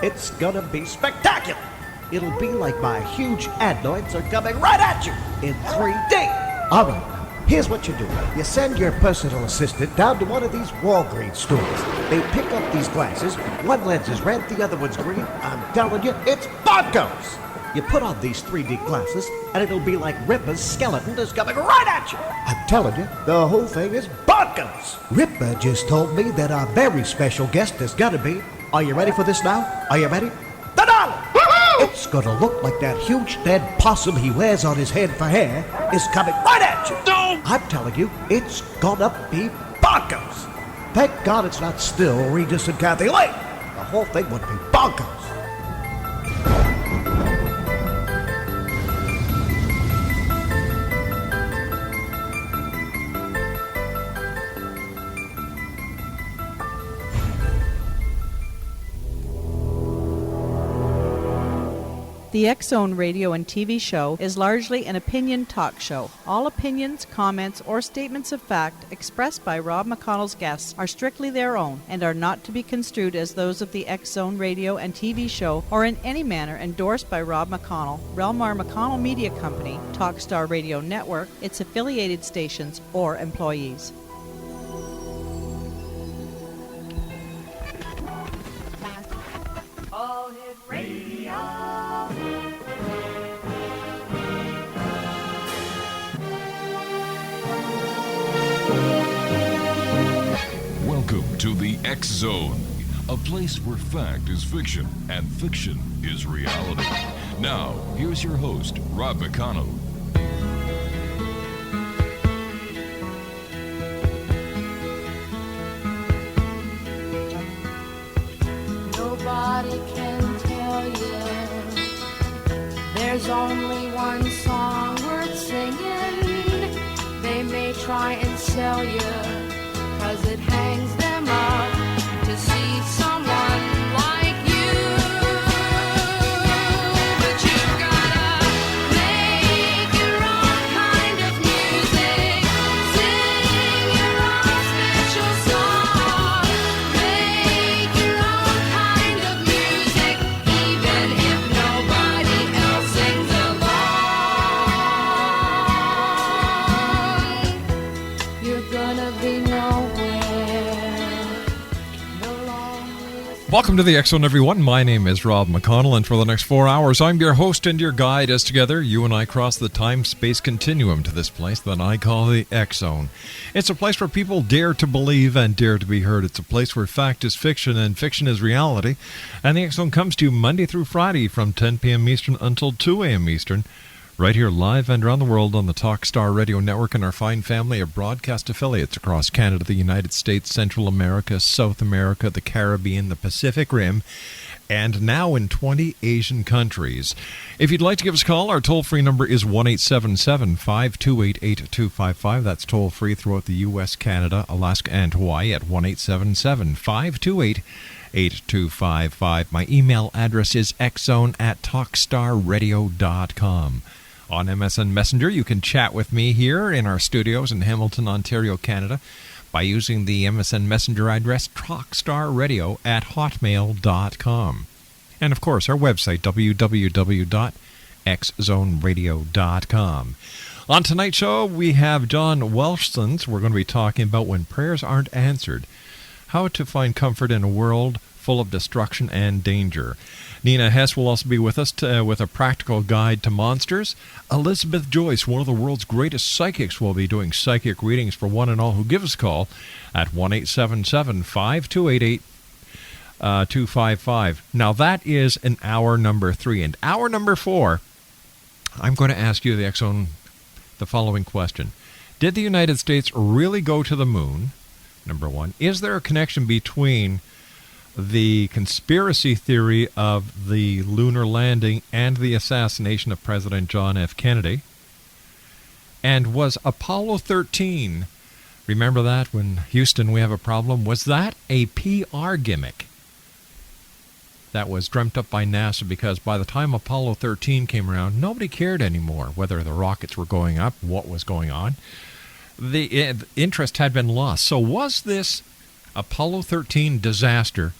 It's gonna be spectacular. It'll be like my huge adenoids are coming right at you in 3D. All right, now, here's what you do. You send your personal assistant down to one of these Walgreens stores. They pick up these glasses. One lens is red, the other one's green. I'm telling you, it's bonkers. You put on these 3D glasses, and it'll be like Ripper's skeleton is coming right at you. I'm telling you, the whole thing is bonkers. Ripper just told me that our very special guest is gonna be... Are you ready for this now? Are you ready? The dollar! It's gonna look like that huge dead possum he wears on his head for hair is coming right at you. No! I'm telling you, it's gonna be bonkers. Thank God it's not still Regis and Kathy Lee. The whole thing would be bonkers. The X-Zone radio and TV show is largely an opinion talk show. All opinions, comments, or statements of fact expressed by Rob McConnell's guests are strictly their own and are not to be construed as those of the X-Zone radio and TV show or in any manner endorsed by Rob McConnell, Relmar McConnell Media Company, Talkstar Radio Network, its affiliated stations, or employees. All Hit Radio. Welcome to the X-Zone, a place where fact is fiction and fiction is reality. Now, here's your host, Rob McConnell. Nobody can tell you there's only one song worth singing. They may try and sell you 'cause it hangs them up to see someone like you. But you've gotta make your own kind of music, sing your own special song, make your own kind of music, even if nobody else sings along. You're gonna be nowhere. Welcome to the X-Zone, everyone. My name is Rob McConnell, and for the next 4 hours, I'm your host and your guide as together you and I cross the time-space continuum to this place that I call the X-Zone. It's a place where people dare to believe and dare to be heard. It's a place where fact is fiction and fiction is reality. And the X-Zone comes to you Monday through Friday from 10 p.m. Eastern until 2 a.m. Eastern, right here live and around the world on the Talkstar Radio Network and our fine family of broadcast affiliates across Canada, the United States, Central America, South America, the Caribbean, the Pacific Rim, and now in 20 Asian countries. If you'd like to give us a call, our toll-free number is 1-877-528-8255. That's toll-free throughout the U.S., Canada, Alaska, and Hawaii at 1-877-528-8255. My email address is xzone@talkstarradio.com. On MSN Messenger, you can chat with me here in our studios in Hamilton, Ontario, Canada, by using the MSN Messenger address talkstarradio@hotmail.com. And, of course, our website, www.xzoneradio.com. On tonight's show, we have John Welshons. We're going to be talking about when prayers aren't answered, how to find comfort in a world full of destruction and danger. Nina Hess will also be with us with a practical guide to monsters. Elizabeth Joyce, one of the world's greatest psychics, will be doing psychic readings for one and all who give us a call at 1-877-528-8255. Now, that is an hour number 3. And hour number 4, I'm going to ask you, the X-Zone, the following question. Did the United States really go to the moon? Number 1. Is there a connection between the conspiracy theory of the lunar landing and the assassination of President John F. Kennedy? And was Apollo 13, remember that when Houston we have a problem, was that a PR gimmick that was dreamt up by NASA? Because by the time Apollo 13 came around, nobody cared anymore whether the rockets were going up, what was going on. The interest had been lost. So was this Apollo 13 disaster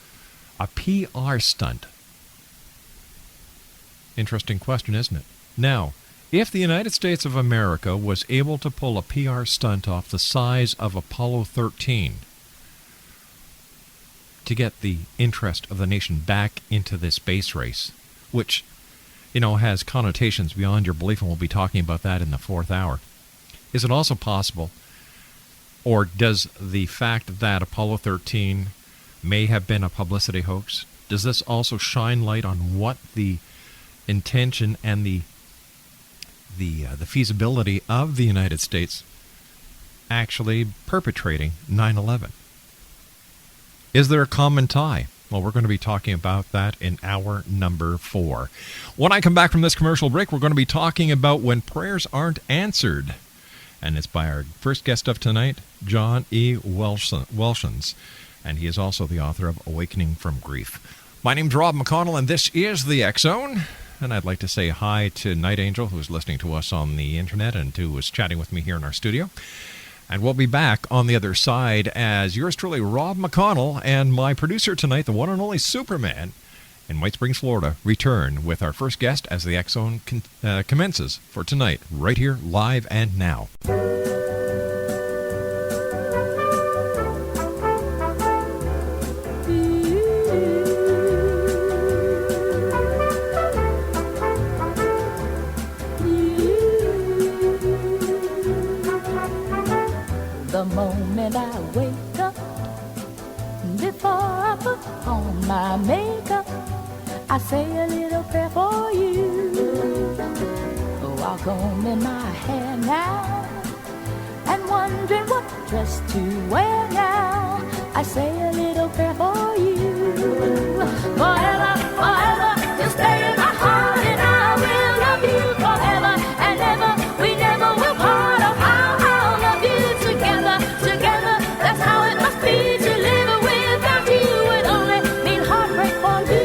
a PR stunt Interesting question, isn't it? Now, if the United States of America was able to pull a PR stunt off the size of Apollo 13 to get the interest of the nation back into this space race, which, has connotations beyond your belief, and we'll be talking about that in the fourth hour, is it also possible, or does the fact that Apollo 13 may have been a publicity hoax, does this also shine light on what the intention and the feasibility of the United States actually perpetrating 9/11? Is there a common tie? Well, we're going to be talking about that in hour number 4. When I come back from this commercial break, we're going to be talking about when prayers aren't answered. And it's by our first guest of tonight, John E. Welshons. And he is also the author of Awakening from Grief. My name's Rob McConnell, and this is the X-Zone. And I'd like to say hi to Night Angel, who's listening to us on the internet and who was chatting with me here in our studio. And we'll be back on the other side as yours truly, Rob McConnell, and my producer tonight, the one and only Superman, in White Springs, Florida, return with our first guest as the X-Zone commences for tonight, right here, live and now. The moment I wake up, before I put on my makeup, I say a little prayer for you. While combing my hair now, and wondering what dress to wear now, I say a little prayer for you. Forever, forever, you'll stay in my heart, and I will love you forever and ever. We never will part. I'll love you together, together. That's how it must be to live without you. Would only mean heartbreak for me.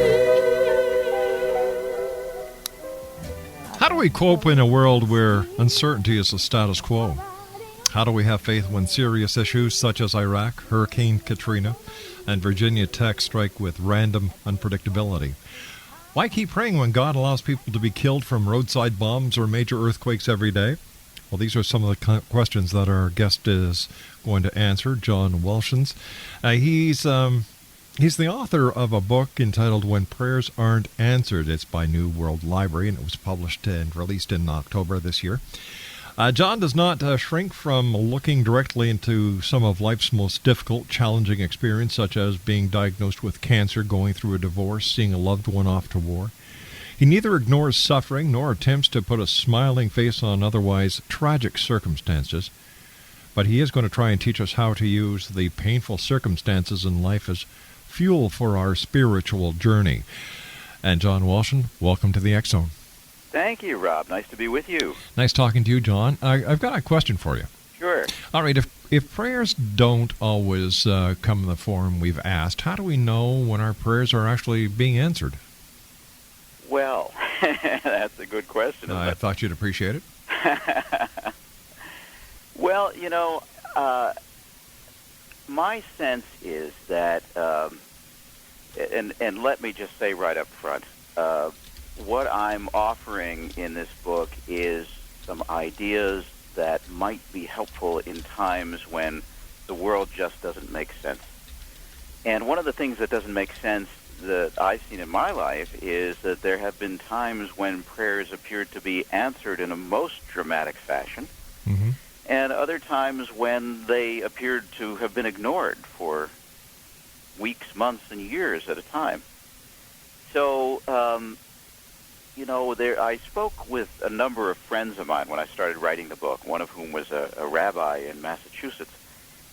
How do we cope in a world where uncertainty is the status quo? How do we have faith when serious issues such as Iraq, Hurricane Katrina, and Virginia Tech strike with random unpredictability? Why keep praying when God allows people to be killed from roadside bombs or major earthquakes every day? Well, these are some of the questions that our guest is going to answer, John Welshons. He's the author of a book entitled When Prayers Aren't Answered. It's by New World Library, and it was published and released in October this year. John does not shrink from looking directly into some of life's most difficult, challenging experience, such as being diagnosed with cancer, going through a divorce, seeing a loved one off to war. He neither ignores suffering nor attempts to put a smiling face on otherwise tragic circumstances, but he is going to try and teach us how to use the painful circumstances in life as fuel for our spiritual journey. And John Welshon, welcome to the X-Zone. Thank you, Rob. Nice to be with you. Nice talking to you, John. I've got a question for you. Sure. All right, if prayers don't always come in the form we've asked, how do we know when our prayers are actually being answered? Well, that's a good question. I thought you'd appreciate it. Well, my sense is that, and let me just say right up front, what I'm offering in this book is some ideas that might be helpful in times when the world just doesn't make sense. And one of the things that doesn't make sense that I've seen in my life is that there have been times when prayers appeared to be answered in a most dramatic fashion, Mm-hmm. and other times when they appeared to have been ignored for weeks, months, and years at a time. So, I spoke with a number of friends of mine when I started writing the book, one of whom was a rabbi in Massachusetts.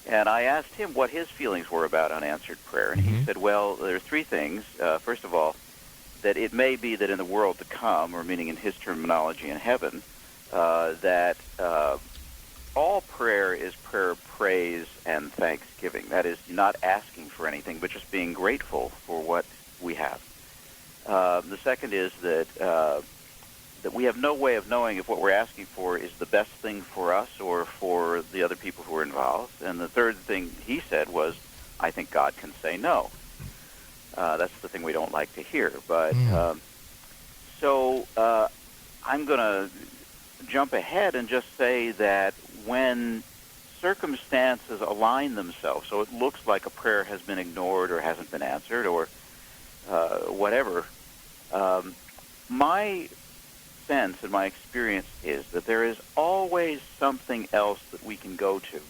And I asked him what his feelings were about unanswered prayer. And he said, well, there are three things. First of all, that it may be that in the world to come, or meaning in his terminology in heaven, that all prayer is prayer of praise and thanksgiving. That is, not asking for anything, but just being grateful for what we have. The second is that we have no way of knowing if what we're asking for is the best thing for us or for the other people who are involved. And the third thing he said was, I think God can say no. That's the thing we don't like to hear. But So I'm going to jump ahead and just say that when circumstances align themselves, so it looks like a prayer has been ignored or hasn't been answered or whatever, my sense and my experience is that there is always something else that we can go to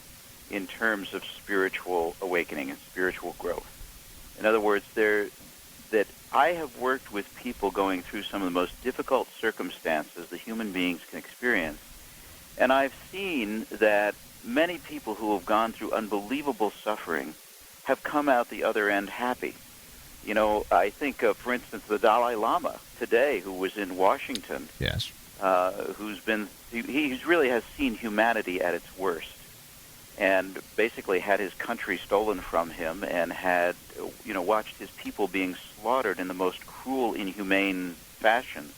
in terms of spiritual awakening and spiritual growth. In other words, that I have worked with people going through some of the most difficult circumstances that human beings can experience, and I've seen that many people who have gone through unbelievable suffering have come out the other end happy. You know, I think of, for instance, the Dalai Lama today, who was in Washington. Yes. He really has seen humanity at its worst, and basically had his country stolen from him, and had, watched his people being slaughtered in the most cruel, inhumane fashion.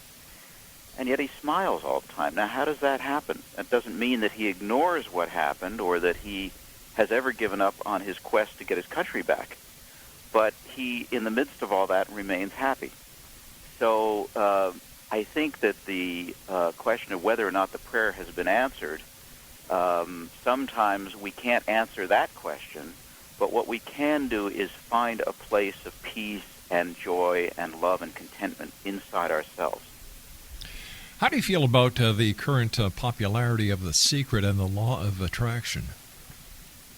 And yet he smiles all the time. Now, how does that happen? That doesn't mean that he ignores what happened or that he has ever given up on his quest to get his country back. But he, in the midst of all that, remains happy. So I think that the question of whether or not the prayer has been answered, sometimes we can't answer that question, but what we can do is find a place of peace and joy and love and contentment inside ourselves. How do you feel about the current popularity of The Secret and the law of attraction?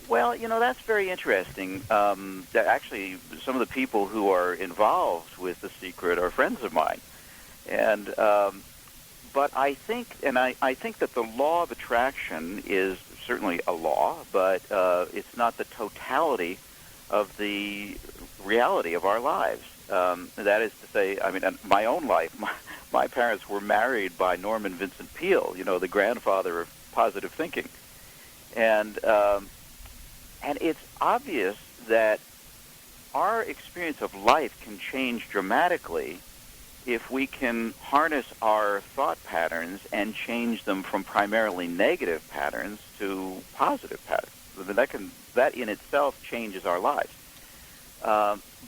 Well, that's very interesting. Actually, some of the people who are involved with The Secret are friends of mine. And but I think that the law of attraction is certainly a law, but it's not the totality of the reality of our lives. That is to say, in my own life, my parents were married by Norman Vincent Peale, the grandfather of positive thinking. And it's obvious that our experience of life can change dramatically if we can harness our thought patterns and change them from primarily negative patterns to positive patterns. That in itself changes our lives.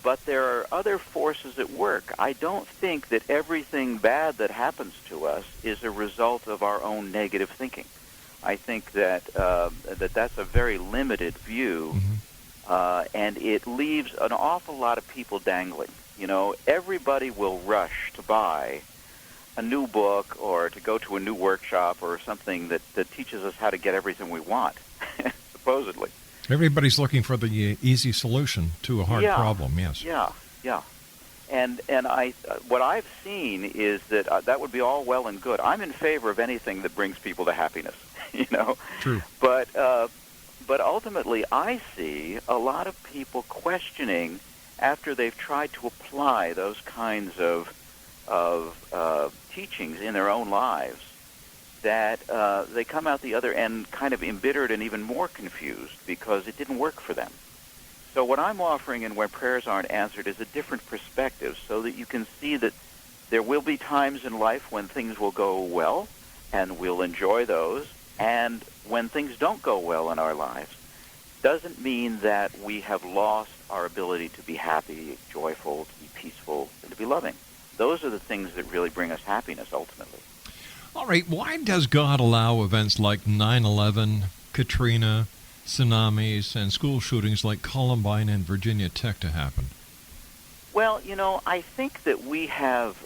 But there are other forces at work. I don't think that everything bad that happens to us is a result of our own negative thinking. I think that that's a very limited view, and it leaves an awful lot of people dangling. Everybody will rush to buy a new book or to go to a new workshop or something that teaches us how to get everything we want, supposedly. Everybody's looking for the easy solution to a hard problem, yes. Yeah. And what I've seen is that that would be all well and good. I'm in favor of anything that brings people to happiness, True. But ultimately, I see a lot of people questioning after they've tried to apply those kinds of teachings in their own lives, that they come out the other end kind of embittered and even more confused because it didn't work for them. So what I'm offering in Where Prayers Aren't Answered is a different perspective so that you can see that there will be times in life when things will go well, and we'll enjoy those, and when things don't go well in our lives, doesn't mean that we have lost our ability to be happy, joyful, to be peaceful, and to be loving. Those are the things that really bring us happiness ultimately. All right, why does God allow events like 9/11, Katrina, tsunamis, and school shootings like Columbine and Virginia Tech to happen? Well, I think that we have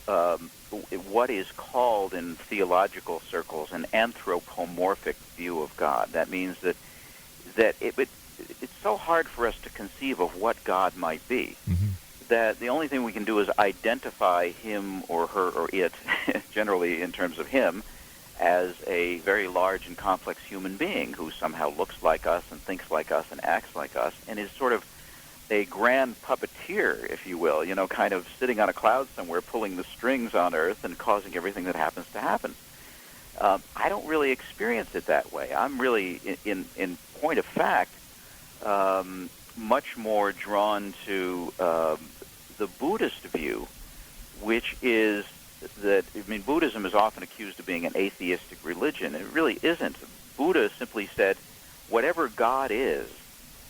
what is called in theological circles an anthropomorphic view of God. That means that it's so hard for us to conceive of what God might be, that the only thing we can do is identify him or her or it, generally in terms of him, as a very large and complex human being who somehow looks like us and thinks like us and acts like us and is sort of a grand puppeteer, if you will, kind of sitting on a cloud somewhere pulling the strings on Earth and causing everything that happens to happen. I don't really experience it that way. I'm really, in point of fact, much more drawn to the Buddhist view, which is that, Buddhism is often accused of being an atheistic religion. It really isn't. Buddha simply said, whatever God is,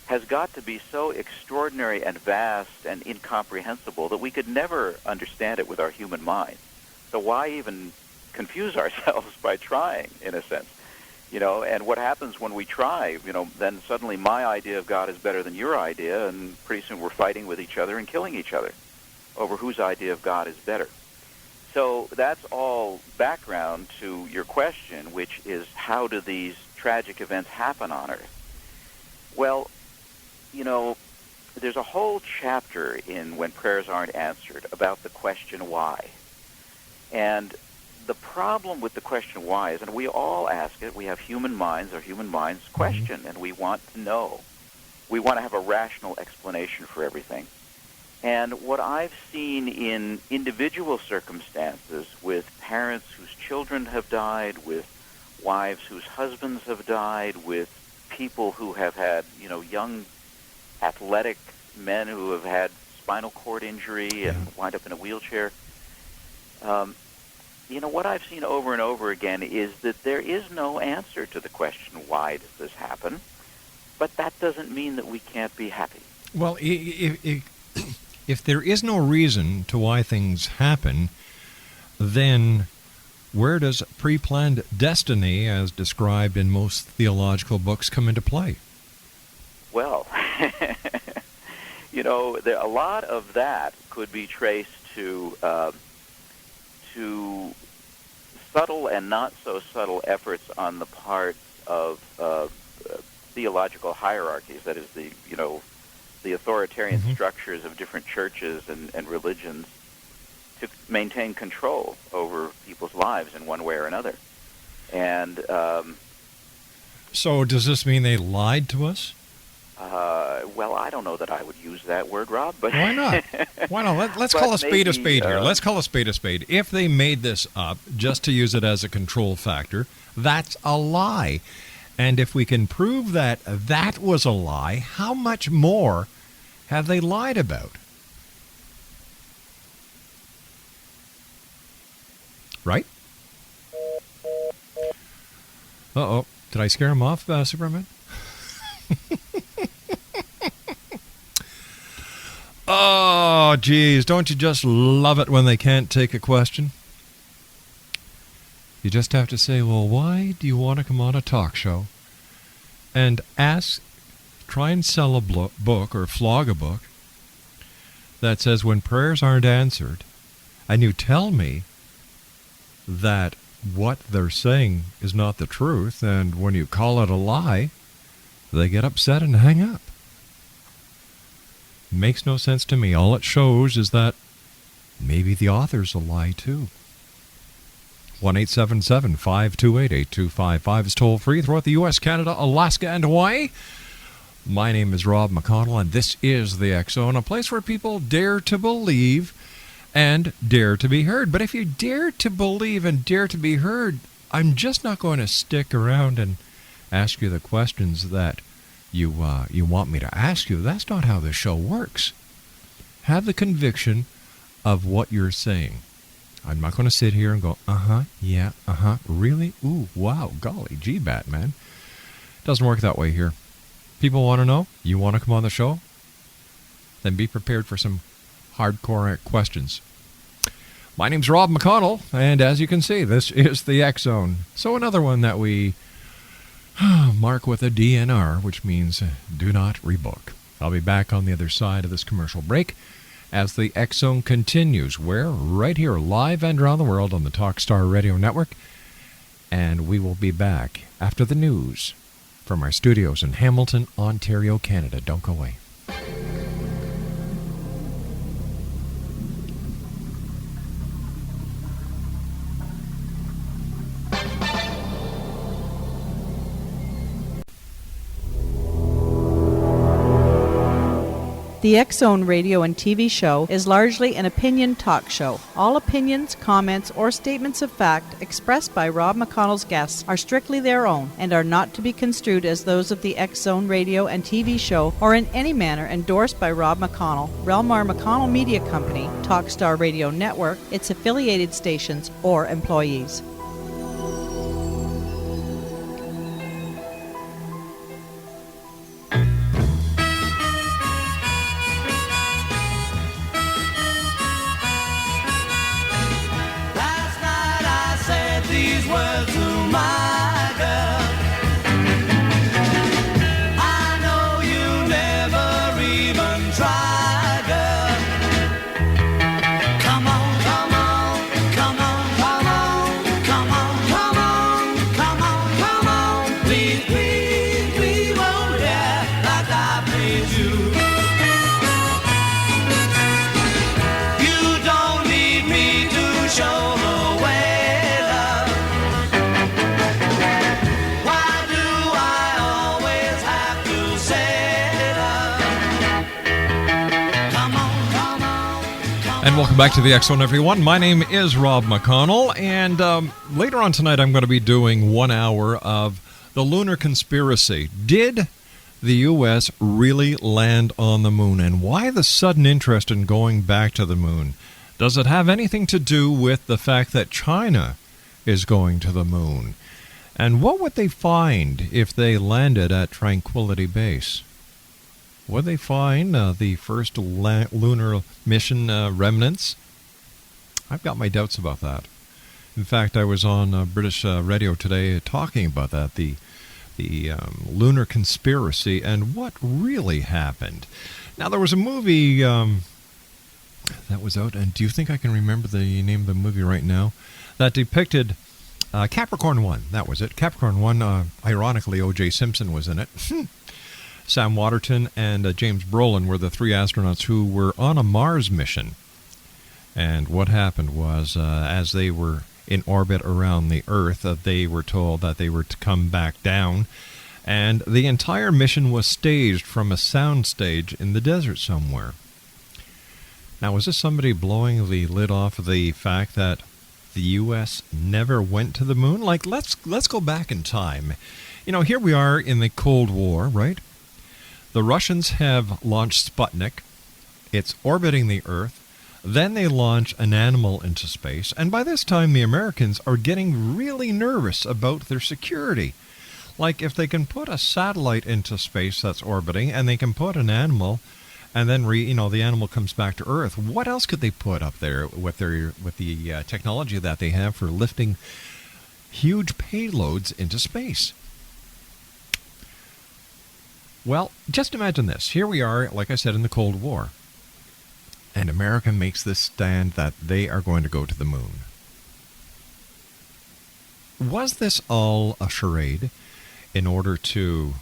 has got to be so extraordinary and vast and incomprehensible that we could never understand it with our human mind. So why even confuse ourselves by trying, in a sense? And what happens when we try, then suddenly my idea of God is better than your idea, and pretty soon we're fighting with each other and killing each other over whose idea of God is better. So that's all background to your question, which is how do these tragic events happen on Earth? Well, there's a whole chapter in When Prayers Aren't Answered about the question why. And the problem with the question why is, and we all ask it, we have human minds, our human minds question, and we want to know. We want to have a rational explanation for everything. And what I've seen in individual circumstances with parents whose children have died, with wives whose husbands have died, with people who have had, young athletic men who have had spinal cord injury and wind up in a wheelchair, what I've seen over and over again is that there is no answer to the question, why does this happen? But that doesn't mean that we can't be happy. Well, if there is no reason to why things happen, then where does pre-planned destiny, as described in most theological books, come into play? Well, a lot of that could be traced to subtle and not so subtle efforts on the part of theological hierarchies. That is, the authoritarian structures of different churches and religions to maintain control over people's lives in one way or another. And so does this mean they lied to us? well, I don't know that I would use that word, Rob, but why not? Why not? Let's call a spade here. Let's call a spade a spade. If they made this up just to use it as a control factor, that's a lie. And if we can prove that that was a lie, how much more have they lied about? Right? Uh-oh. Did I scare him off, Superman? Oh, geez. Don't you just love it when they can't take a question? You just have to say, well, why do you want to come on a talk show? And try and sell a book or flog a book that says when prayers aren't answered, and you tell me that what they're saying is not the truth, and when you call it a lie, they get upset and hang up. Makes no sense to me. All it shows is that maybe the author's a lie too. 1-877-528-8255 is toll free throughout the U.S., Canada, Alaska, and Hawaii. My name is Rob McConnell, and this is the X Zone, a place where people dare to believe and dare to be heard. But if you dare to believe and dare to be heard, I'm just not going to stick around and ask you the questions that you want me to ask you. That's not how this show works. Have the conviction of what you're saying. I'm not going to sit here and go, yeah, really? Ooh, wow, golly, gee, Batman. Doesn't work that way here. People want to know? You want to come on the show? Then be prepared for some hardcore questions. My name's Rob McConnell, and as you can see, this is the X Zone. So another one that we mark with a DNR, which means do not rebook. I'll be back on the other side of this commercial break as the X Zone continues. We're right here live and around the world on the Talkstar Radio Network, and we will be back after the news from our studios in Hamilton, Ontario, Canada. Don't go away. The X Zone radio and TV show is largely an opinion talk show. All opinions, comments, or statements of fact expressed by Rob McConnell's guests are strictly their own and are not to be construed as those of the X Zone radio and TV show or in any manner endorsed by Rob McConnell, Relmar McConnell Media Company, Talkstar Radio Network, its affiliated stations, or employees. Last And welcome back to the X Zone, everyone. My name is Rob McConnell, and later on tonight I'm going to be doing 1 hour of the lunar conspiracy. Did the U.S. really land on the moon, and why the sudden interest in going back to the moon? Does it have anything to do with the fact that China is going to the moon? And what would they find if they landed at Tranquility Base? Would they find the first lunar mission remnants? I've got my doubts about that. In fact, I was on British radio today talking about that, the lunar conspiracy and what really happened. Now, there was a movie that was out, and do you think I can remember the name of the movie right now? That depicted Capricorn 1. That was it. Capricorn 1, ironically, O.J. Simpson was in it. Sam Waterton and James Brolin were the three astronauts who were on a Mars mission. And what happened was, as they were in orbit around the Earth, they were told that they were to come back down. And the entire mission was staged from a sound stage in the desert somewhere. Now, was this somebody blowing the lid off of the fact that the U.S. never went to the moon? Like, let's go back in time. You know, here we are in the Cold War, right? The Russians have launched Sputnik. It's orbiting the Earth. Then they launch an animal into space. And by this time, the Americans are getting really nervous about their security. Like, if they can put a satellite into space that's orbiting, and they can put an animal, and then the animal comes back to Earth, what else could they put up there with the technology that they have for lifting huge payloads into space? Well, just imagine this. Here we are, like I said, in the Cold War. And America makes this stand that they are going to go to the moon. Was this all a charade in order to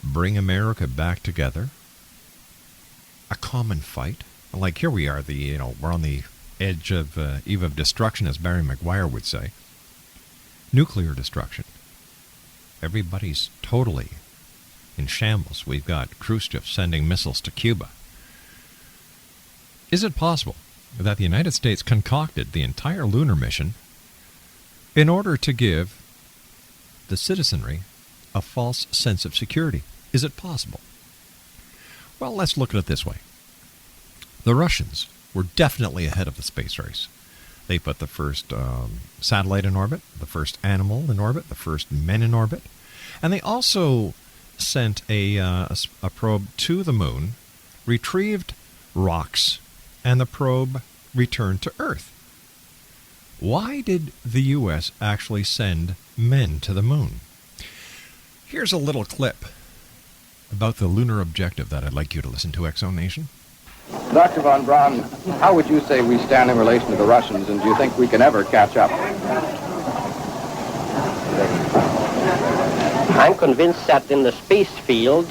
bring America back together? A common fight? Like, here we are, we're on the edge of eve of destruction, as Barry Maguire would say. Nuclear destruction. Everybody's totally in shambles. We've got Khrushchev sending missiles to Cuba. Is it possible that the United States concocted the entire lunar mission in order to give the citizenry a false sense of security? Is it possible? Well, let's look at it this way. The Russians were definitely ahead of the space race. They put the first satellite in orbit, the first animal in orbit, the first men in orbit, and they also sent a probe to the moon, retrieved rocks, and the probe returned to Earth. Why did the U.S. actually send men to the moon? Here's a little clip about the lunar objective that I'd like you to listen to, X-Zone Nation. Dr. von Braun, how would you say we stand in relation to the Russians, and do you think we can ever catch up? I'm convinced that in the space field,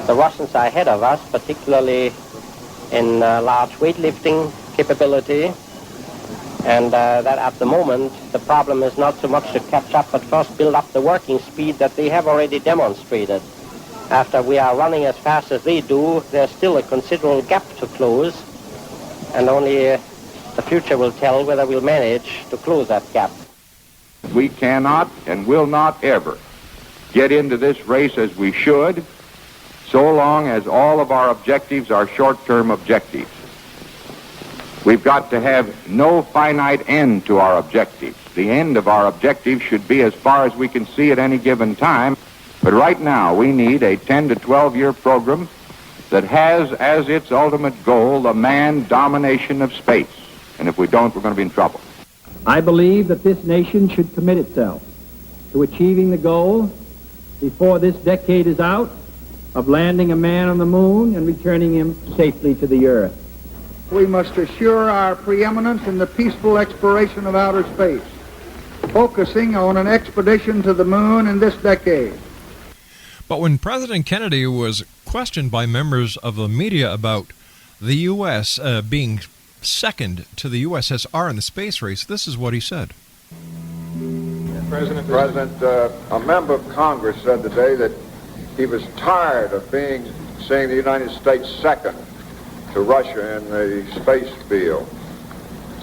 the Russians are ahead of us, particularly in large weightlifting capability, and that at the moment the problem is not so much to catch up, but first build up the working speed that they have already demonstrated. After we are running as fast as they do, there's still a considerable gap to close, and only the future will tell whether we'll manage to close that gap. We cannot and will not ever get into this race as we should, so long as all of our objectives are short-term objectives. We've got to have no finite end to our objectives. The end of our objectives should be as far as we can see at any given time. But right now, we need a 10 to 12-year program that has as its ultimate goal the manned domination of space. And if we don't, we're going to be in trouble. I believe that this nation should commit itself to achieving the goal before this decade is out of landing a man on the moon and returning him safely to the Earth. We must assure our preeminence in the peaceful exploration of outer space, focusing on an expedition to the moon in this decade. But when President Kennedy was questioned by members of the media about the U.S. Being second to the USSR in the space race, this is what he said. President, a member of Congress said today that he was tired of seeing the United States second to Russia in the space field.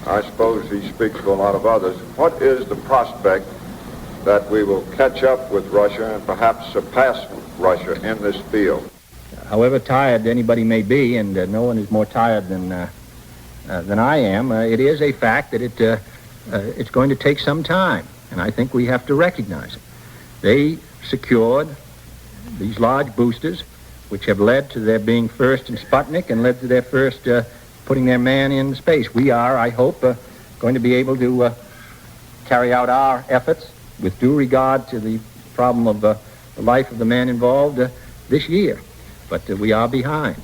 I suppose he speaks for a lot of others. What is the prospect that we will catch up with Russia and perhaps surpass Russia in this field? However tired anybody may be, and no one is more tired than I am, it is a fact that it's going to take some time, and I think we have to recognize it. They secured these large boosters, which have led to their being first in Sputnik and led to their first putting their man in space. We are, I hope, going to be able to carry out our efforts with due regard to the problem of the life of the man involved this year. But we are behind.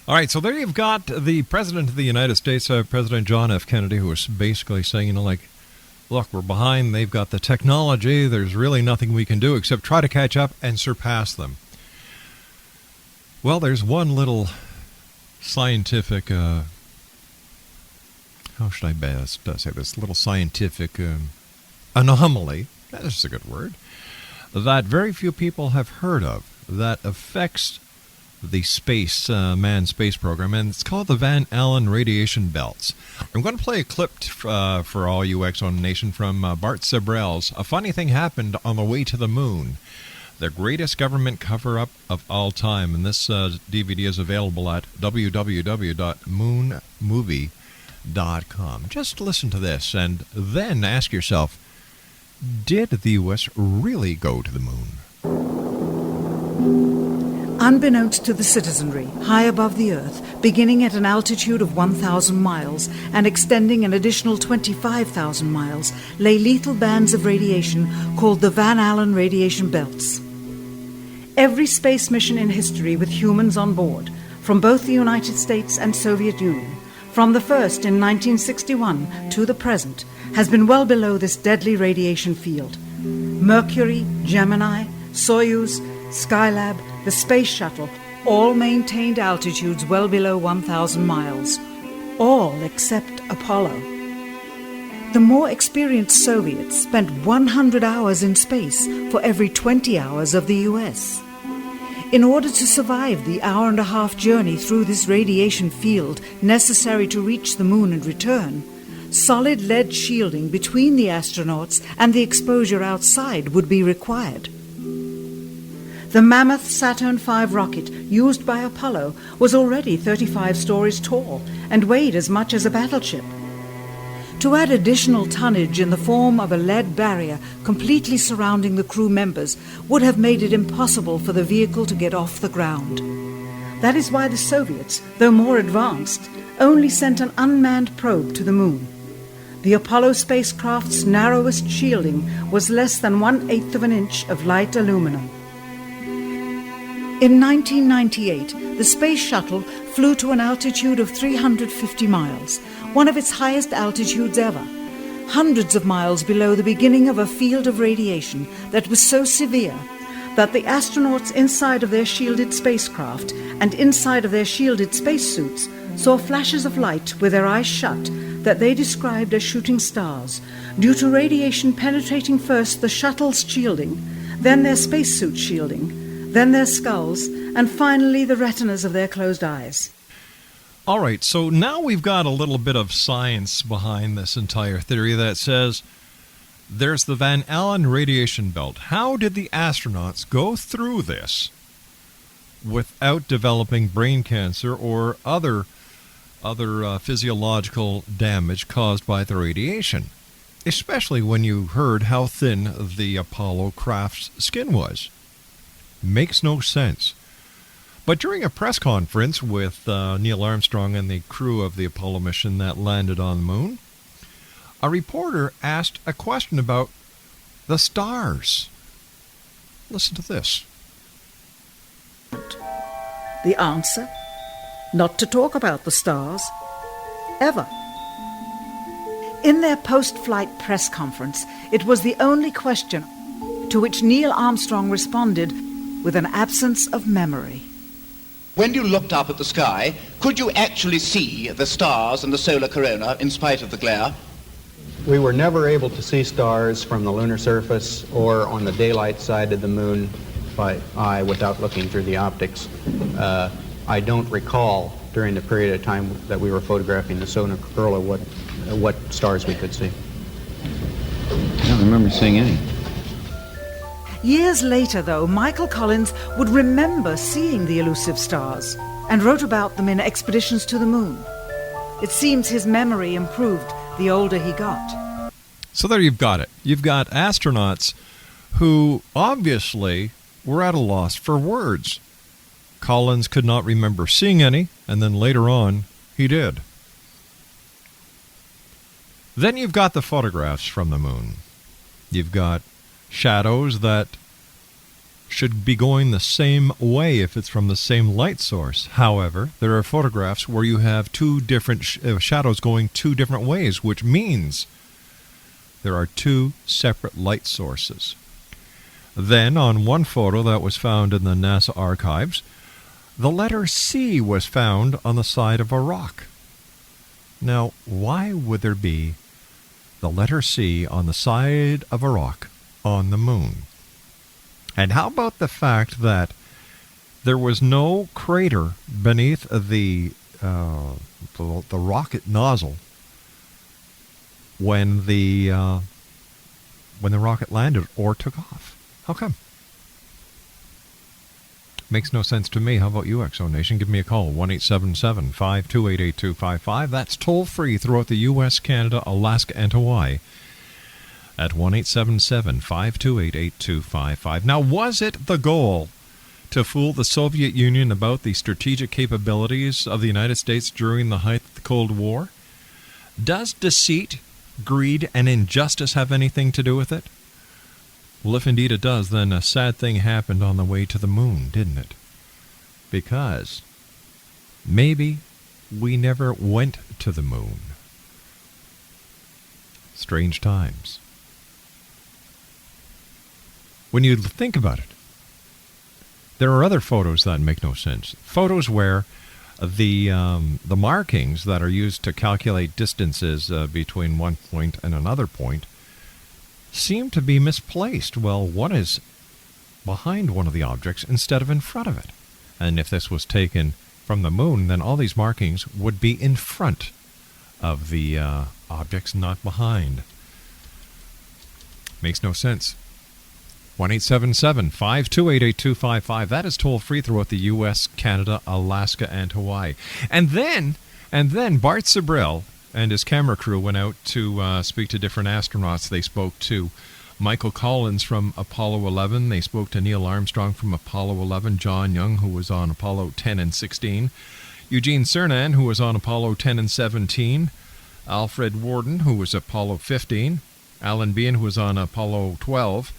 All right, so there you've got the President of the United States, President John F. Kennedy, who was basically saying, look, we're behind. They've got the technology. There's really nothing we can do except try to catch up and surpass them. Well, there's one little scientific, how should I best say this, little scientific anomaly, that's a good word, that very few people have heard of that affects the manned space program, and it's called the Van Allen radiation belts. I'm going to play a clip for all you X-Zone Nation from Bart Sebrell's A Funny Thing Happened on the Way to the Moon, the greatest government cover-up of all time. And this DVD is available at www.moonmovie.com. Just listen to this and then ask yourself, did the U.S. really go to the moon? Unbeknownst to the citizenry, high above the Earth, beginning at an altitude of 1,000 miles and extending an additional 25,000 miles, lay lethal bands of radiation called the Van Allen radiation belts. Every space mission in history with humans on board, from both the United States and Soviet Union, from the first in 1961 to the present, has been well below this deadly radiation field. Mercury, Gemini, Soyuz, Skylab, the Space Shuttle, all maintained altitudes well below 1,000 miles. All except Apollo. The more experienced Soviets spent 100 hours in space for every 20 hours of the US. In order to survive the hour-and-a-half journey through this radiation field necessary to reach the moon and return, solid lead shielding between the astronauts and the exposure outside would be required. The mammoth Saturn V rocket used by Apollo was already 35 stories tall and weighed as much as a battleship. To add additional tonnage in the form of a lead barrier completely surrounding the crew members would have made it impossible for the vehicle to get off the ground. That is why the Soviets, though more advanced, only sent an unmanned probe to the moon. The Apollo spacecraft's narrowest shielding was less than 1/8 of an inch of light aluminum. In 1998, the Space Shuttle flew to an altitude of 350 miles, one of its highest altitudes ever, hundreds of miles below the beginning of a field of radiation that was so severe that the astronauts inside of their shielded spacecraft and inside of their shielded spacesuits saw flashes of light with their eyes shut that they described as shooting stars, due to radiation penetrating first the shuttle's shielding, then their spacesuit shielding, then their skulls, and finally the retinas of their closed eyes. All right, so now we've got a little bit of science behind this entire theory that says there's the Van Allen radiation belt. How did the astronauts go through this without developing brain cancer or other physiological damage caused by the radiation? Especially when you heard how thin the Apollo craft's skin was. Makes no sense. But during a press conference with Neil Armstrong and the crew of the Apollo mission that landed on the moon, a reporter asked a question about the stars. Listen to this. The answer? Not to talk about the stars. Ever. In their post-flight press conference, it was the only question to which Neil Armstrong responded with an absence of memory. When you looked up at the sky, could you actually see the stars and the solar corona in spite of the glare? We were never able to see stars from the lunar surface or on the daylight side of the moon by eye without looking through the optics. I don't recall during the period of time that we were photographing the solar corona what stars we could see. I don't remember seeing any. Years later, though, Michael Collins would remember seeing the elusive stars and wrote about them in Expeditions to the Moon. It seems his memory improved the older he got. So there you've got it. You've got astronauts who obviously were at a loss for words. Collins could not remember seeing any, and then later on, he did. Then you've got the photographs from the moon. You've got shadows that should be going the same way if it's from the same light source. However, there are photographs where you have two different shadows going two different ways, which means there are two separate light sources. Then, on one photo that was found in the NASA archives, the letter C was found on the side of a rock. Now, why would there be the letter C on the side of a rock on the moon? And how about the fact that there was no crater beneath the rocket nozzle when the rocket landed or took off? How come? Makes no sense to me. How about you, X-Zone Nation? Give me a call, 1-877-528-8255. That's toll-free throughout the U.S., Canada, Alaska, and Hawaii at 1-877-528-8255. Now, was it the goal to fool the Soviet Union about the strategic capabilities of the United States during the height of the Cold War? Does deceit, greed, and injustice have anything to do with it? Well, if indeed it does, then a sad thing happened on the way to the moon, didn't it? Because maybe we never went to the moon. Strange times. When you think about it, there are other photos that make no sense. Photos where the markings that are used to calculate distances between one point and another point seem to be misplaced. Well, one is behind one of the objects instead of in front of it. And if this was taken from the moon, then all these markings would be in front of the objects, not behind. Makes no sense. 1-877-528-8255. That is toll-free throughout the U.S., Canada, Alaska, and Hawaii. And then Bart Sibrel and his camera crew went out to speak to different astronauts. They spoke to Michael Collins from Apollo 11. They spoke to Neil Armstrong from Apollo 11. John Young, who was on Apollo 10 and 16. Eugene Cernan, who was on Apollo 10 and 17. Alfred Worden, who was Apollo 15. Alan Bean, who was on Apollo 12.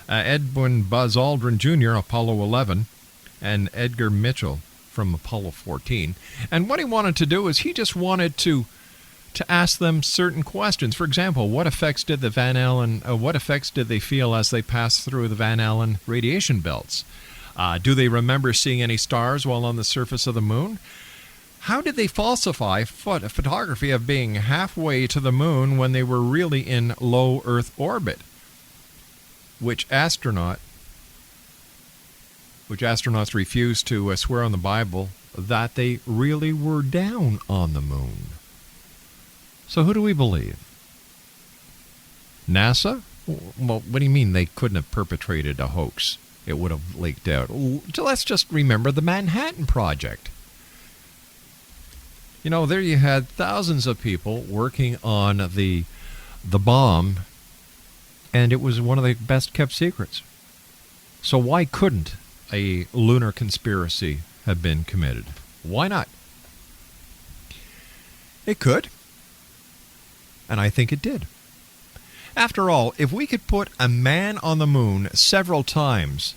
Edwin Buzz Aldrin Jr., Apollo 11. And Edgar Mitchell from Apollo 14. And what he wanted to do is he just wanted to ask them certain questions. For example, what effects did they feel as they passed through the Van Allen radiation belts? Do they remember seeing any stars while on the surface of the moon? How did they falsify photography of being halfway to the moon when they were really in low Earth orbit? Which astronauts refused to swear on the Bible that they really were down on the moon. So who do we believe? NASA? Well, what do you mean they couldn't have perpetrated a hoax? It would have leaked out. Let's just remember the Manhattan Project. You know, there you had thousands of people working on the bomb, and it was one of the best kept secrets. So why couldn't a lunar conspiracy have been committed? Why not? It could. And I think it did. After all, if we could put a man on the moon several times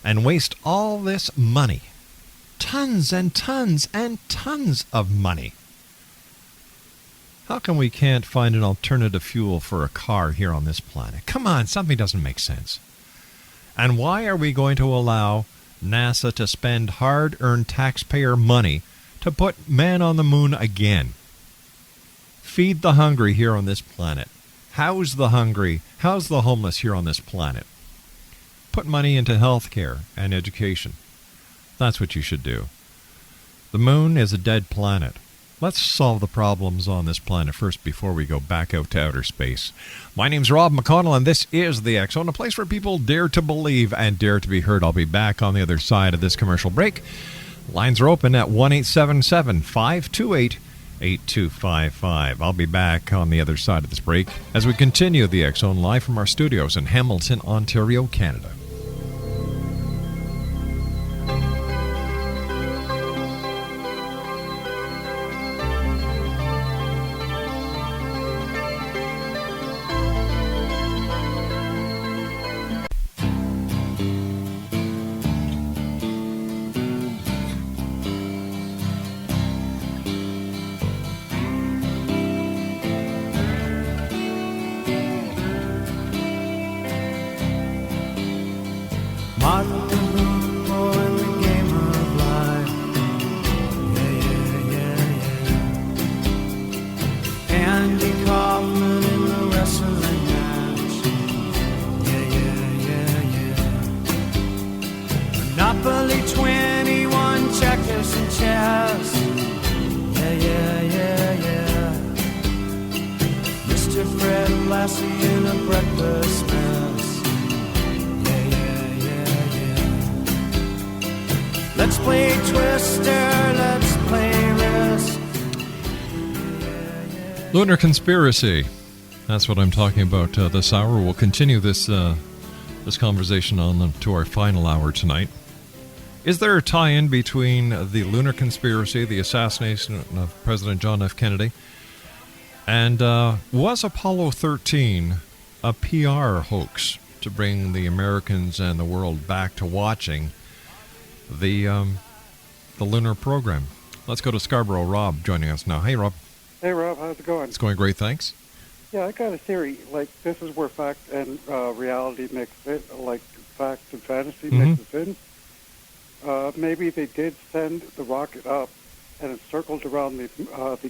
and waste all this money, tons and tons and tons of money, how come we can't find an alternative fuel for a car here on this planet? Come on, something doesn't make sense. And why are we going to allow NASA to spend hard-earned taxpayer money to put man on the moon again? Feed the hungry here on this planet. House the hungry. House the homeless here on this planet. Put money into health care and education. That's what you should do. The moon is a dead planet. Let's solve the problems on this planet first before we go back out to outer space. My name's Rob McConnell, and this is the X Zone, a place where people dare to believe and dare to be heard. I'll be back on the other side of this commercial break. Lines are open at 1-877-528-8255. I'll be back on the other side of this break as we continue the X Zone live from our studios in Hamilton, Ontario, Canada. Lunar conspiracy. That's what I'm talking about this hour. We'll continue this this conversation on to our final hour tonight. Is there a tie-in between the lunar conspiracy, the assassination of President John F. Kennedy, and was Apollo 13 a PR hoax to bring the Americans and the world back to watching the lunar program? Let's go to Scarborough. Rob joining us now. Hey, Rob. Hey, Rob, how's it going? It's going great, thanks. Yeah, I got a theory. Like, this is where fact and reality mix in, like fact and fantasy mixes in. Maybe they did send the rocket up, and it circled around the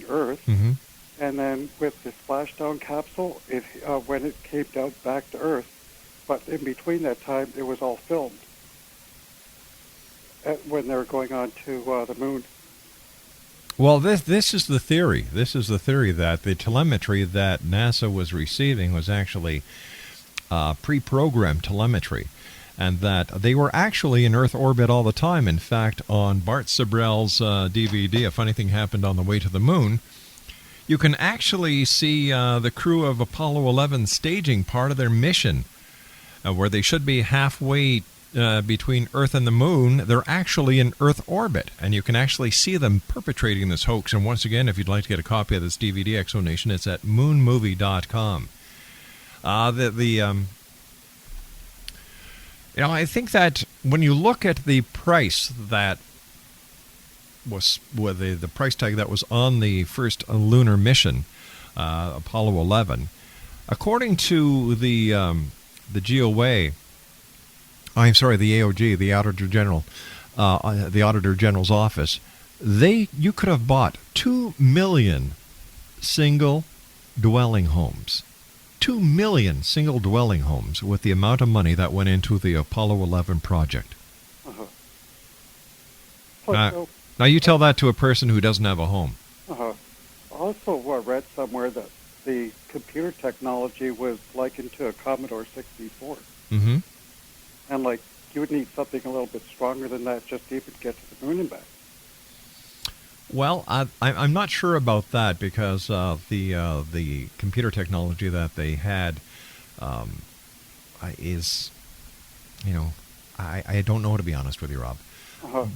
Earth, and then with the splashdown capsule, it when it came down back to Earth, but in between that time, it was all filmed when they were going on to the moon. Well, this is the theory. This is the theory that the telemetry that NASA was receiving was actually pre-programmed telemetry, and that they were actually in Earth orbit all the time. In fact, on Bart Sibrel's DVD, A Funny Thing Happened on the Way to the Moon, you can actually see the crew of Apollo 11 staging part of their mission, where they should be halfway between Earth and the Moon. They're actually in Earth orbit, and you can actually see them perpetrating this hoax. And once again, if you'd like to get a copy of this DVD, Exonation, it's at moonmovie.com. I think that when you look at the price that was the price tag that was on the first lunar mission, Apollo 11, according to the GOA. I'm sorry, the AOG, the Auditor General, the Auditor General's office. You could have bought 2 million single dwelling homes. 2 million single dwelling homes with the amount of money that went into the Apollo 11 project. Now you tell that to a person who doesn't have a home. Also, read somewhere that the computer technology was likened to a Commodore 64. Mm-hmm. And, like, you would need something a little bit stronger than that just to even get to the moon and back. Well, I'm not sure about that, because the computer technology that they had is, I don't know, to be honest with you, Rob.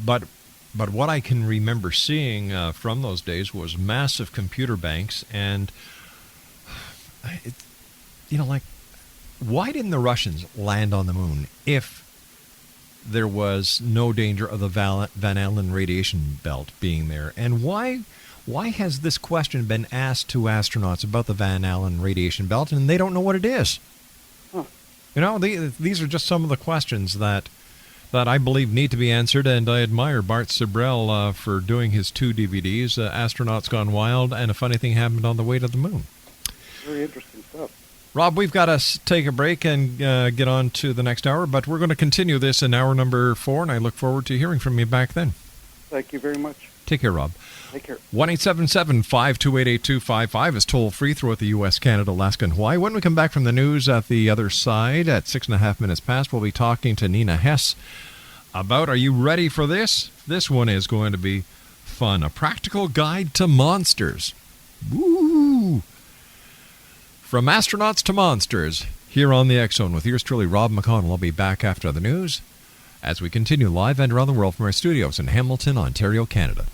But what I can remember seeing from those days was massive computer banks, and why didn't the Russians land on the moon if there was no danger of the Van Allen radiation belt being there? And why has this question been asked to astronauts about the Van Allen radiation belt, and they don't know what it is? These are just some of the questions that I believe need to be answered, and I admire Bart Sibrel for doing his 2 DVDs, Astronauts Gone Wild and A Funny Thing Happened on the Way to the Moon. Very interesting stuff. Rob, we've got to take a break and get on to the next hour, but we're going to continue this in hour number 4, and I look forward to hearing from you back then. Thank you very much. Take care, Rob. Take care. 1-877-528-8255 is toll-free throughout the U.S., Canada, Alaska, and Hawaii. When we come back from the news at the other side at 6.5 minutes past, we'll be talking to Nina Hess about, are you ready for this? This one is going to be fun. A practical guide to monsters. Woo! From astronauts to monsters, here on the X-Zone with yours truly, Rob McConnell. I'll be back after the news as we continue live and around the world from our studios in Hamilton, Ontario, Canada.